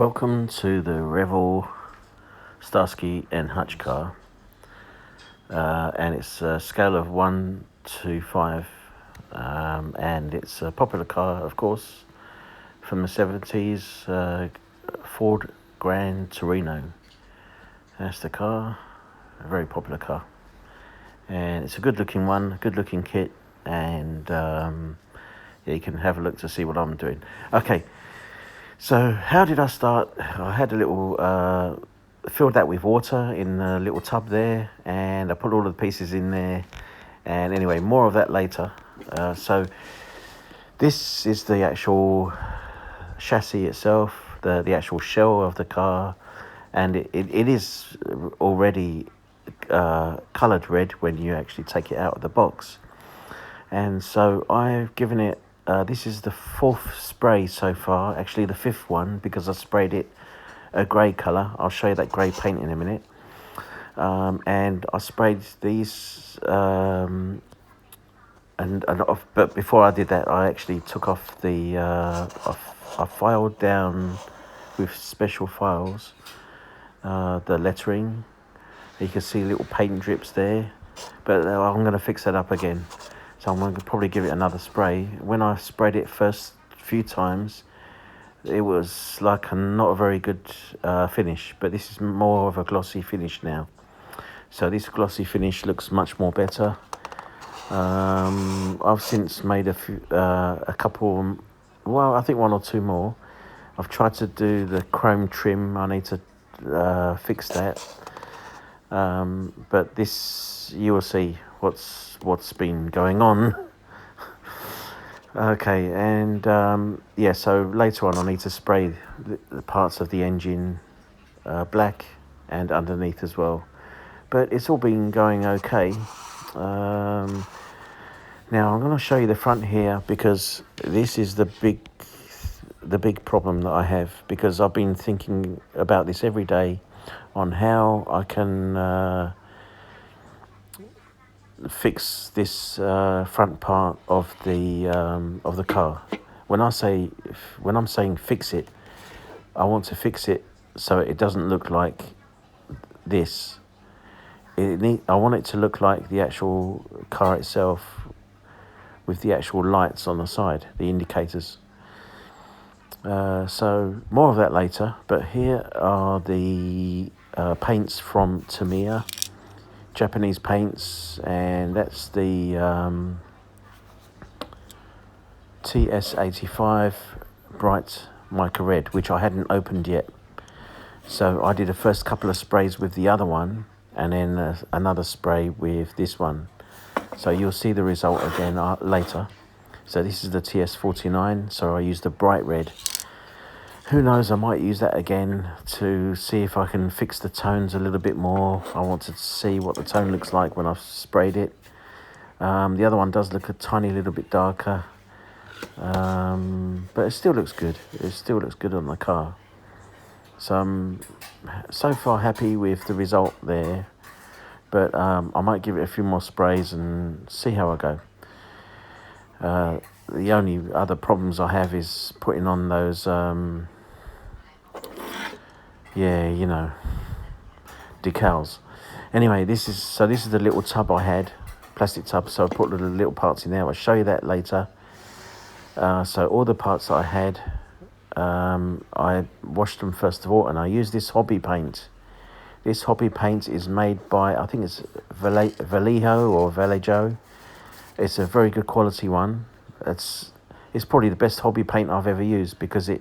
Welcome to the Revell Starsky and Hutch car, and it's a scale of 1 to 5, and it's a popular car, of course, from the 70s, Ford Gran Torino. That's the car, a very popular car, and it's a good looking one, good looking kit, and you can have a look to see what I'm doing. Okay. So how did I start? I had a little, filled that with water in a little tub there, and I put all of the pieces in there, and anyway, more of that later. So this is the actual chassis itself, the actual shell of the car, and it is already coloured red when you actually take it out of the box. And so I've given it, this is the 4th spray so far, actually the 5th one, because I sprayed it a grey colour. I'll show you that grey paint in a minute. And I sprayed these, but before I did that, I actually took off the, I filed down with special files, the lettering. You can see little paint drips there, but I'm going to fix that up again. So I'm going to probably give it another spray. When I sprayed it first few times, it was like not a very good finish, but this is more of a glossy finish now. So this glossy finish looks much more better. I've since made a couple, well, I think 1 or 2 more. I've tried to do the chrome trim. I need to fix that. But this, you will see what's been going on. Okay, and yeah, so later on I need to spray the parts of the engine black and underneath as well. But it's all been going okay. Now I'm going to show you the front here, because this is the big problem that I have, because I've been thinking about this every day on how I can fix this front part of the car. When I'm saying fix it, I want to fix it so it doesn't look like this. I want it to look like the actual car itself, with the actual lights on the side, the indicators. So more of that later, but here are the paints from Tamiya, Japanese paints, and that's the TS85 Bright Mica Red, which I hadn't opened yet. So I did a first couple of sprays with the other one, and then another spray with this one. So you'll see the result again later. So this is the TS49, so I used the bright red. Who knows, I might use that again to see if I can fix the tones a little bit more. I want to see what the tone looks like when I've sprayed it. The other one does look a tiny little bit darker, but it still looks good. It still looks good on the car. So I'm so far happy with the result there, but I might give it a few more sprays and see how I go. The only other problems I have is putting on those, decals. Anyway, this is the little tub I had, plastic tub. So I put the little parts in there. I'll show you that later. So all the parts that I had, I washed them first of all, and I used this hobby paint. This hobby paint is made by, I think it's Vallejo or Vallejo. It's a very good quality one. It's probably the best hobby paint I've ever used, because I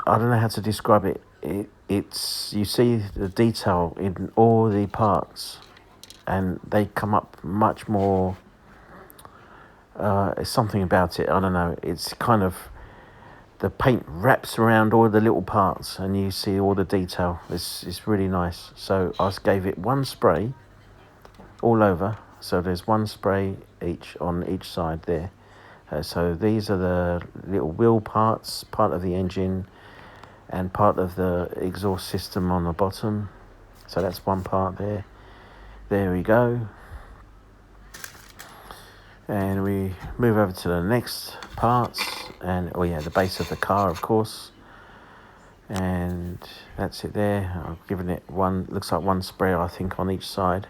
don't know how to describe it. It's you see the detail in all the parts, and they come up much more. It's something about it, I don't know. It's kind of, the paint wraps around all the little parts, and you see all the detail. It's really nice. So I just gave it 1 spray all over. So there's 1 spray each on each side there. So these are the little wheel parts, part of the engine, and part of the exhaust system on the bottom. So that's 1 part there. There we go. And we move over to the next parts, and the base of the car, of course. And that's it there. I've given it one, looks like one spray I think on each side.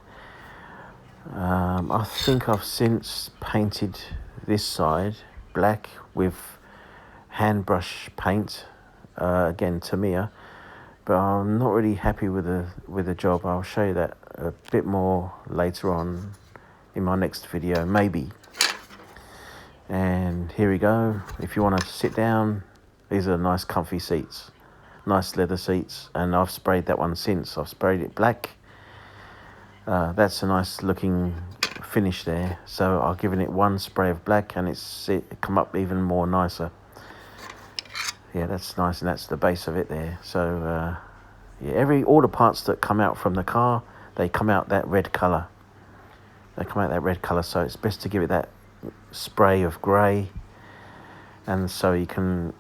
I think I've since painted this side black with hand brush paint, again Tamiya, but I'm not really happy with the job. I'll show you that a bit more later on in my next video, maybe. And here we go. If you want to sit down, these are nice comfy seats, nice leather seats, and I've sprayed that one since. I've sprayed it black. That's a nice looking finish there, so I've given it one spray of black and it come up even more nicer. Yeah, that's nice, and that's the base of it there. So yeah, all the parts that come out from the car, they come out that red colour. So it's best to give it that spray of grey, and so you can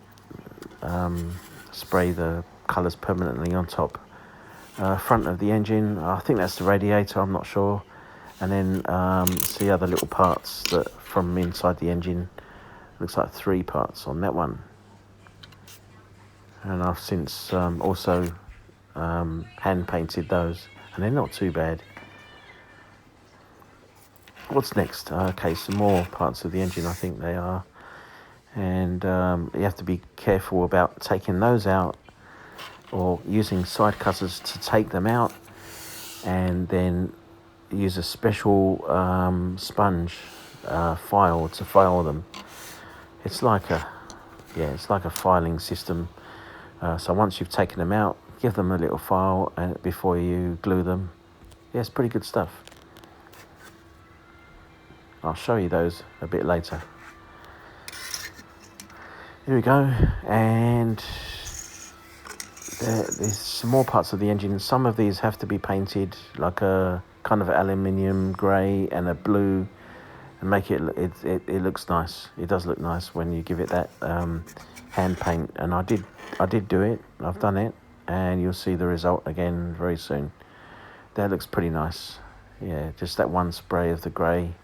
spray the colours permanently on top. Front of the engine, I think that's the radiator, I'm not sure. And then it's the other little parts that from inside the engine. Looks like 3 parts on that one. And I've since also hand painted those, and they're not too bad. What's next? Okay, some more parts of the engine, I think they are. And you have to be careful about taking those out, or using side cutters to take them out, and then use a special sponge file to file them. It's like a filing system. So once you've taken them out, give them a little file and before you glue them. Yeah, it's pretty good stuff. I'll show you those a bit later. Here we go, and there's some more parts of the engine. Some of these have to be painted like a kind of aluminium grey and a blue, and make it looks nice. It does look nice when you give it that hand paint, and I did do it. I've done it, and you'll see the result again very soon. That looks pretty nice. Yeah, just that one spray of the grey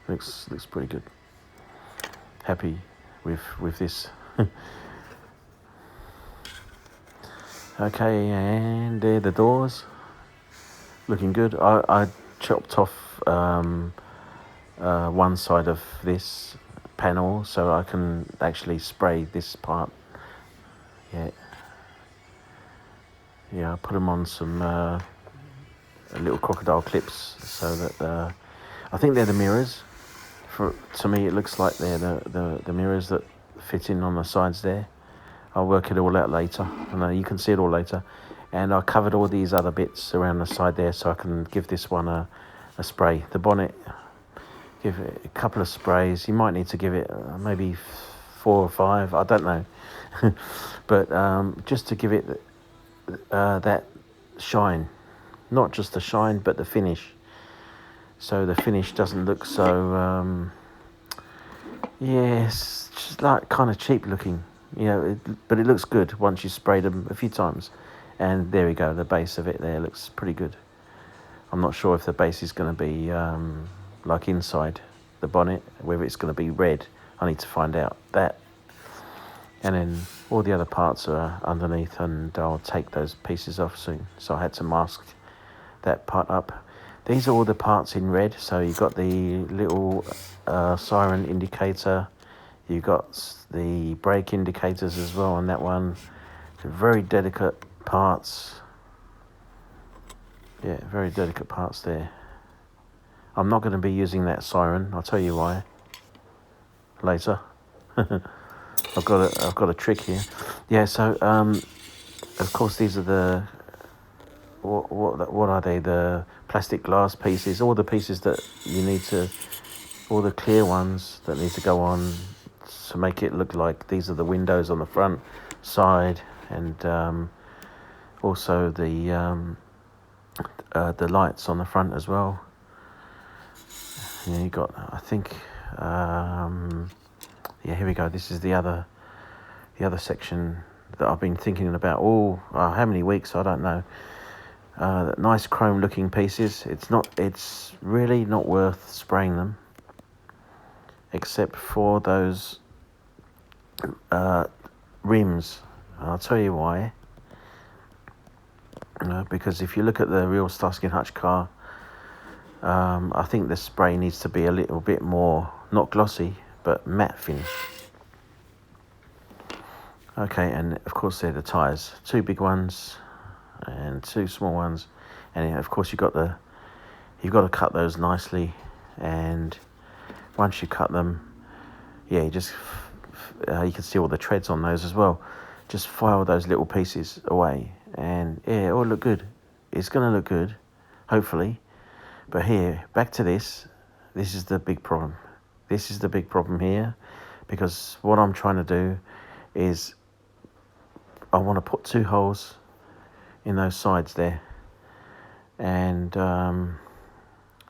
looks pretty good. Happy with this. Okay, and there the doors, looking good. I chopped off one side of this panel so I can actually spray this part. Yeah, I put them on some little crocodile clips so that I think they're the mirrors. To me, it looks like they're the mirrors that fit in on the sides there. I'll work it all out later, and you can see it all later. And I covered all these other bits around the side there so I can give this one a spray. The bonnet, give it a couple of sprays. You might need to give it maybe 4 or 5, I don't know. But just to give it that shine. Not just the shine, but the finish. So the finish doesn't look so, it's just like kind of cheap looking. You know, but it looks good once you sprayed them a few times. And there we go, the base of it there looks pretty good. I'm not sure if the base is going to be like inside the bonnet, whether it's going to be red. I need to find out that. And then all the other parts are underneath, and I'll take those pieces off soon. So I had to mask that part up. These are all the parts in red. So you've got the little siren indicator. You've got the brake indicators as well on that one. Very delicate parts. Yeah, very delicate parts there. I'm not going to be using that siren. I'll tell you why later. I've got a trick here. Yeah, so of course these are the what are they? The plastic glass pieces. All the pieces that you need to, all the clear ones that need to go on to make it look like these are the windows on the front side, and also the lights on the front as well. Yeah, you got, I think, yeah, here we go. This is the other section that I've been thinking about. How many weeks? I don't know. Nice chrome looking pieces. It's really not worth spraying them, except for those rims. I'll tell you why. Because if you look at the real Starsky and Hutch car, I think the spray needs to be a little bit more, not glossy, but matte finish. Okay, and of course they're the tyres. 2 big ones and 2 small ones, and of course you've got to cut those nicely. And once you cut them, yeah, you just you can see all the treads on those as well. Just file those little pieces away, and yeah, it'll look good. It's gonna look good, hopefully. But here, back to this. This is the big problem. This is the big problem here, because what I'm trying to do is I want to put 2 holes in those sides there, and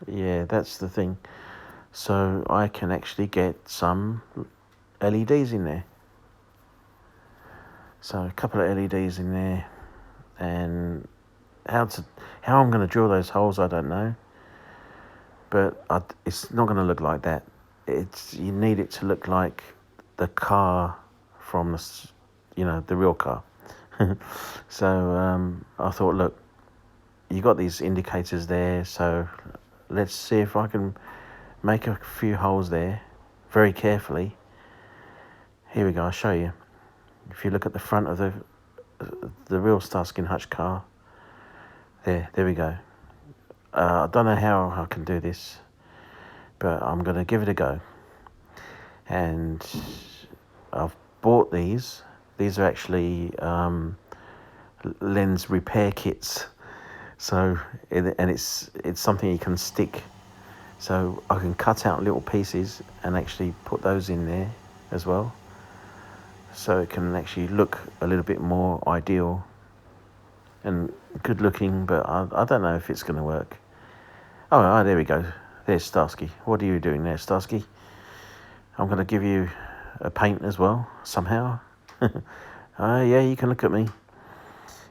yeah, that's the thing. So I can actually get some LEDs in there. So a couple of LEDs in there, and how I'm going to drill those holes, I don't know. But it's not going to look like that. You need it to look like the car from the real car. So I thought, look, you got these indicators there, so let's see if I can make a few holes there very carefully. Here we go, I'll show you. If you look at the front of the real Starsky and Hutch car, there we go. I don't know how I can do this, but I'm going to give it a go. And I've bought these. These are actually lens repair kits. So, and it's something you can stick. So I can cut out little pieces and actually put those in there as well. So it can actually look a little bit more ideal and good looking, but I don't know if it's going to work. Oh, there we go. There's Starsky. What are you doing there, Starsky? I'm going to give you a paint as well, somehow. Yeah, you can look at me.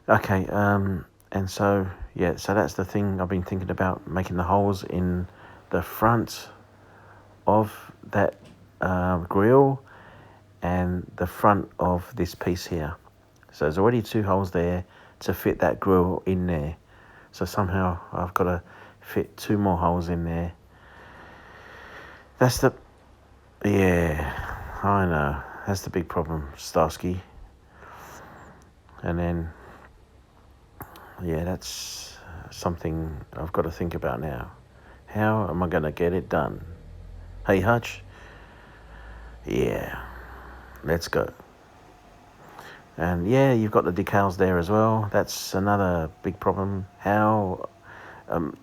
Okay, and so, yeah, so that's the thing I've been thinking about, making the holes in the front of that grille and the front of this piece here. So there's already 2 holes there to fit that grille in there. So somehow I've got to fit 2 more holes in there. Yeah, I know. That's the big problem, Starsky. And then, yeah, that's something I've got to think about now. How am I going to get it done? Hey, Hutch? Yeah, let's go. And yeah, you've got the decals there as well. That's another big problem. How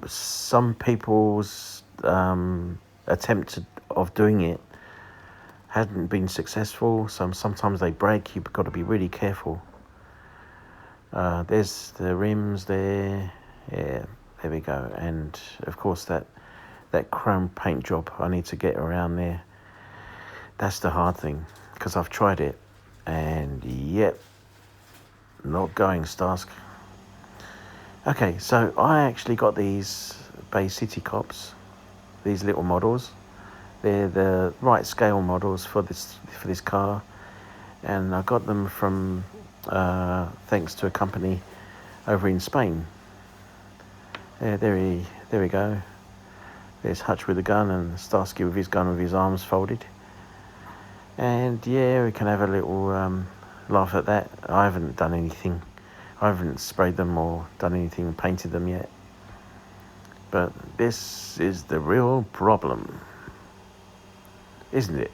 some people's attempt of doing it hadn't been successful. Sometimes they break. You've got to be really careful. There's the rims there. Yeah, there we go. And of course that chrome paint job, I need to get around there. That's the hard thing, because I've tried it, and yep, not going, Starsky. Okay, so I actually got these Bay City Cops, these little models. They're the right scale models for this car, and I got them from thanks to a company over in Spain. There we go. There's Hutch with a gun and Starsky with his gun with his arms folded. And yeah, we can have a little laugh at that. I haven't done anything. I haven't sprayed them or done anything, painted them yet. But this is the real problem, isn't it?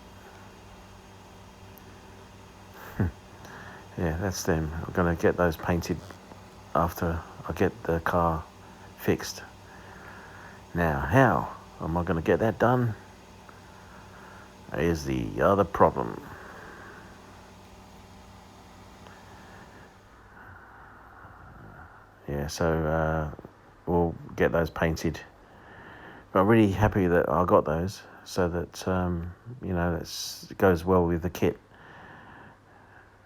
Yeah, that's them. I'm going to get those painted after I get the car fixed. Now, how am I going to get that done? Is the other problem. Yeah, so we'll get those painted. But I'm really happy that I got those, so that that goes well with the kit.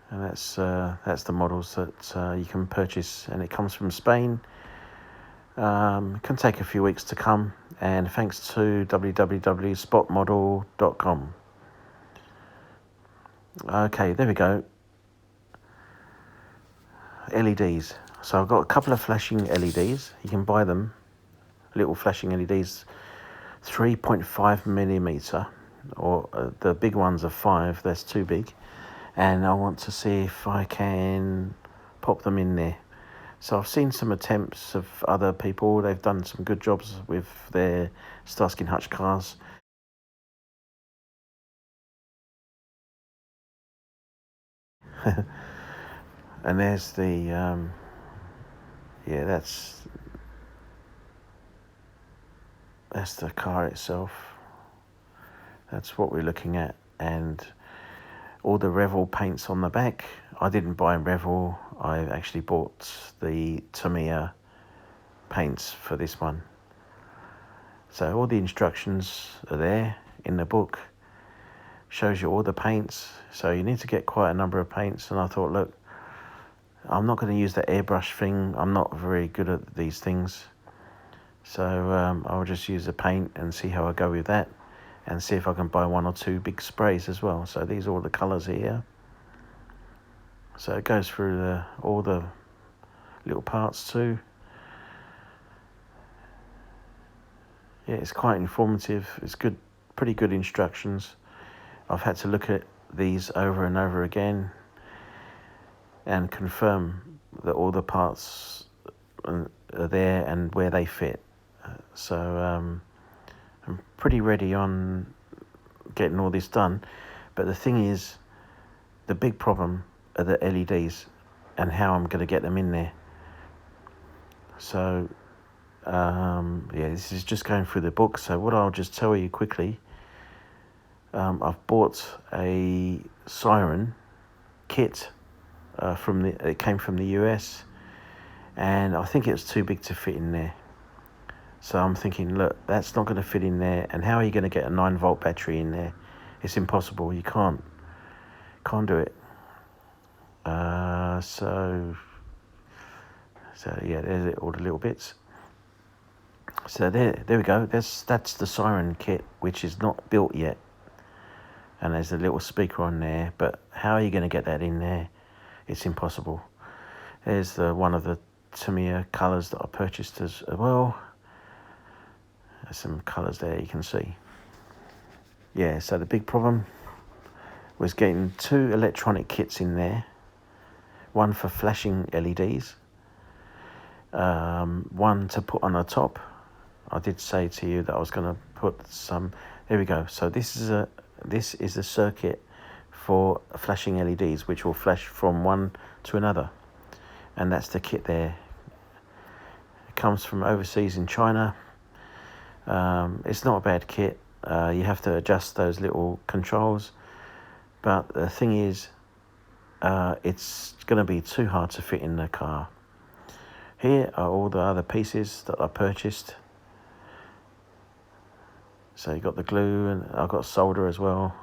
And that's the models that you can purchase, and it comes from Spain. It can take a few weeks to come, and thanks to www.spotmodel.com. Okay, there we go. LEDs. So I've got a couple of flashing LEDs. You can buy them, little flashing LEDs, 3.5 millimeter, or the big ones are 5. That's too big. And I want to see if I can pop them in there. So I've seen some attempts of other people. They've done some good jobs with their Starsky and Hutch cars. And there's the yeah, that's the car itself. That's what we're looking at, and all the Revell paints on the back. I didn't buy Revell. I actually bought the Tamiya paints for this one. So all the instructions are there in the book. Shows you all the paints. So you need to get quite a number of paints. And I thought, look, I'm not going to use the airbrush thing. I'm not very good at these things. So I'll just use the paint and see how I go with that. And see if I can buy 1 or 2 big sprays as well. So these are all the colours here. So it goes through all the little parts too. Yeah, it's quite informative. It's good, pretty good instructions. I've had to look at these over and over again and confirm that all the parts are there and where they fit. So I'm pretty ready on getting all this done. But the thing is, the big problem are the LEDs and how I'm going to get them in there. So yeah, this is just going through the book. So what I'll just tell you quickly, I've bought a siren kit it came from the US, and I think it was too big to fit in there. So I'm thinking, look, that's not going to fit in there, and how are you going to get a 9-volt battery in there? It's impossible. You can't do it. So yeah, there's it, all the little bits. So there we go. That's the siren kit, which is not built yet, and there's a little speaker on there. But how are you going to get that in there? It's impossible. There's one of the Tamiya colours that I purchased as well. There's some colours there you can see. Yeah, so the big problem was getting 2 electronic kits in there. One for flashing LEDs. One to put on the top. I did say to you that I was going to put some. There we go. So this is a circuit for flashing LEDs, which will flash from one to another, and that's the kit there. It comes from overseas in China. It's not a bad kit. You have to adjust those little controls, but the thing is, it's going to be too hard to fit in the car. Here are all the other pieces that I purchased. So you got the glue, and I've got solder as well,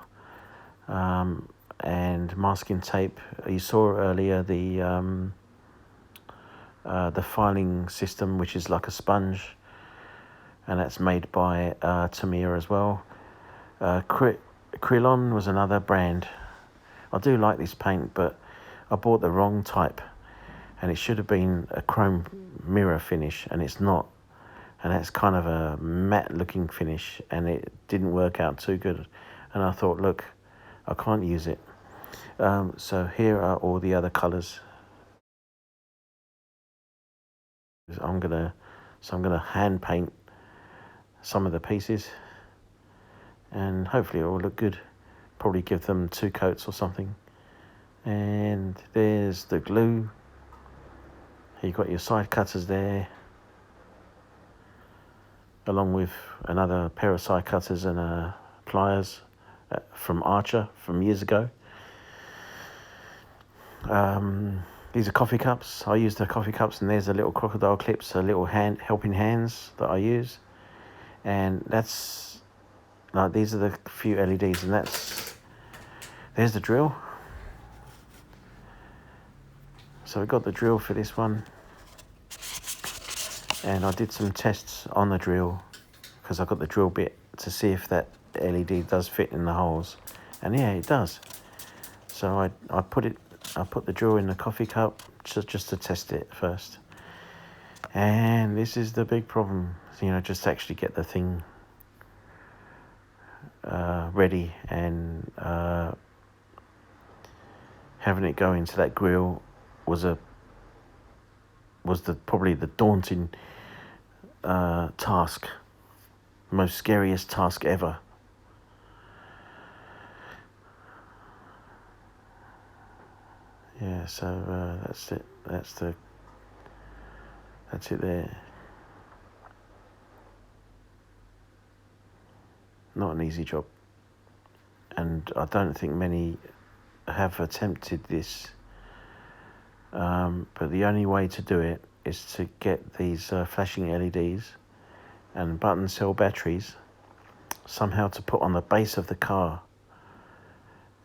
and masking tape. You saw earlier the filing system, which is like a sponge, and that's made by Tamiya as well. Krylon was another brand. I do like this paint, but I bought the wrong type, and it should have been a chrome mirror finish, and it's not. And that's kind of a matte looking finish, and it didn't work out too good. And I thought, look, I can't use it. So here are all the other colours. I'm gonna hand paint some of the pieces, and hopefully it will look good. Probably give them 2 coats or something. And there's the glue. You've got your side cutters there, along with another pair of side cutters and pliers from Archer from years ago. These are coffee cups. I use the coffee cups, and there's the little crocodile clips, little helping hands that I use. And that's like, these are the few LEDs, and there's the drill. So we got the drill for this one, and I did some tests on the drill because I got the drill bit to see if that LED does fit in the holes, and yeah, it does. So I put the drill in the coffee cup, just to test it first. And this is the big problem, just to actually get the thing ready, and having it go into that grill was probably the daunting task, most scariest task ever. Yeah, so that's it. That's it there. Not an easy job, and I don't think many have attempted this. But the only way to do it is to get these flashing LEDs and button cell batteries somehow to put on the base of the car,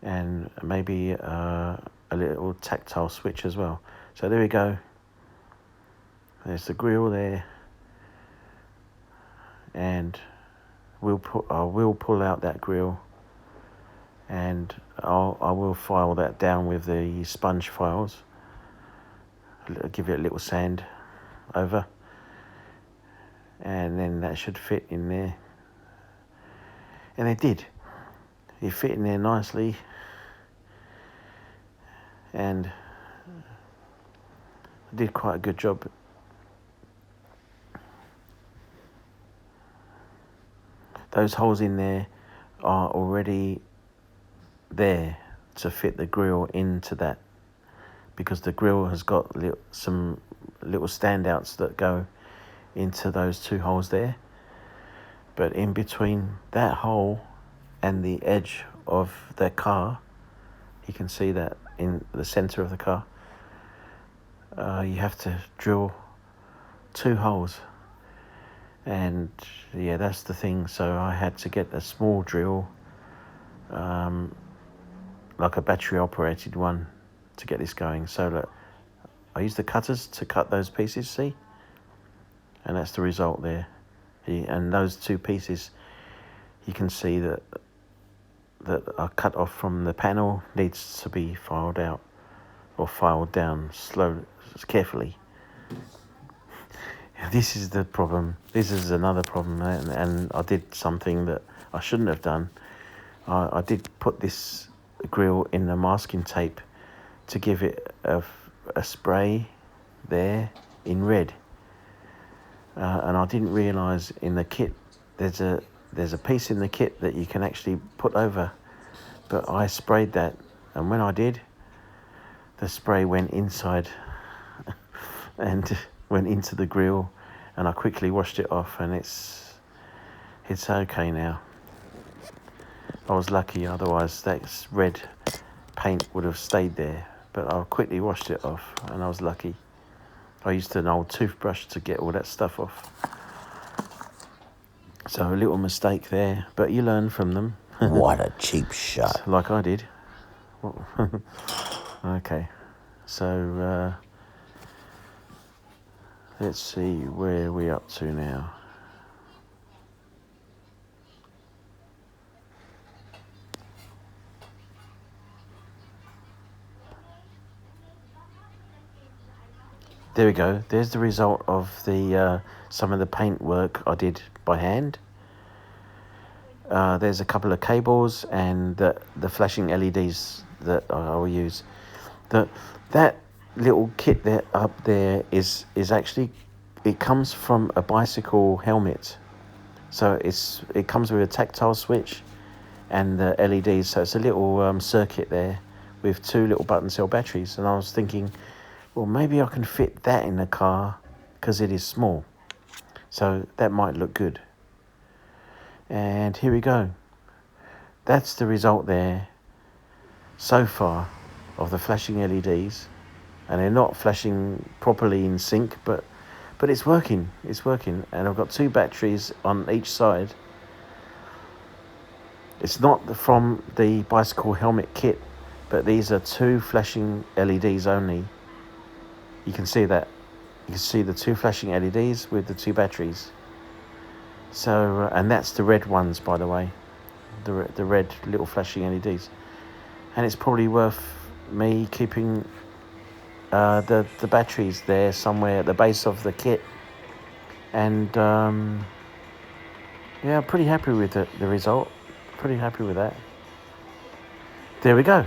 and maybe a little tactile switch as well. So there we go. There's the grill there, and I will pull out that grill, and I will file that down with the sponge files. I'll give it a little sand over, and then that should fit in there. And it did. It fit in there nicely, and I did quite a good job. Those holes in there are already there to fit the grill into that, because the grill has got some little standouts that go into those two holes there. But in between that hole and the edge of the car, you can see that in the center of the car, you have to drill 2 holes. And yeah, that's the thing. So I had to get a small drill, like a battery operated one, to get this going. So that I used the cutters to cut those pieces, see? And that's the result there. And those 2 pieces, you can see that are cut off from the panel, needs to be filed out or filed down slowly, carefully. This is the problem. This is another problem, and I did something that I shouldn't have done. I did put this grill in the masking tape to give it a spray there in red, and I didn't realise in the kit there's a piece in the kit that you can actually put over, but I sprayed that, and when I did, the spray went inside and went into the grill, and I quickly washed it off, and it's okay now. I was lucky, otherwise that red paint would have stayed there, but I quickly washed it off, and I was lucky. I used an old toothbrush to get all that stuff off. So a little mistake there, but you learn from them. What a cheap shot. Like I did. Okay, so let's see where we're up to now. There we go. There's the result of the some of the paint work I did by hand. There's a couple of cables and the flashing LEDs that I will use. That little kit there up there is actually, it comes from a bicycle helmet. So it comes with a tactile switch and the LEDs. So it's a little circuit there with 2 little button cell batteries. And I was thinking, well, maybe I can fit that in the car because it is small. So that might look good. And here we go. That's the result there so far of the flashing LEDs. And they're not flashing properly in sync, but it's working. It's working. And I've got 2 batteries on each side. It's not from the bicycle helmet kit, but these are 2 flashing LEDs only. You can see that. You can see the 2 flashing LEDs with the 2 batteries. So, and that's the red ones, by the way. The red little flashing LEDs. And it's probably worth me keeping The battery's there somewhere at the base of the kit, and yeah, I'm pretty happy with the result. Pretty happy with that. There we go.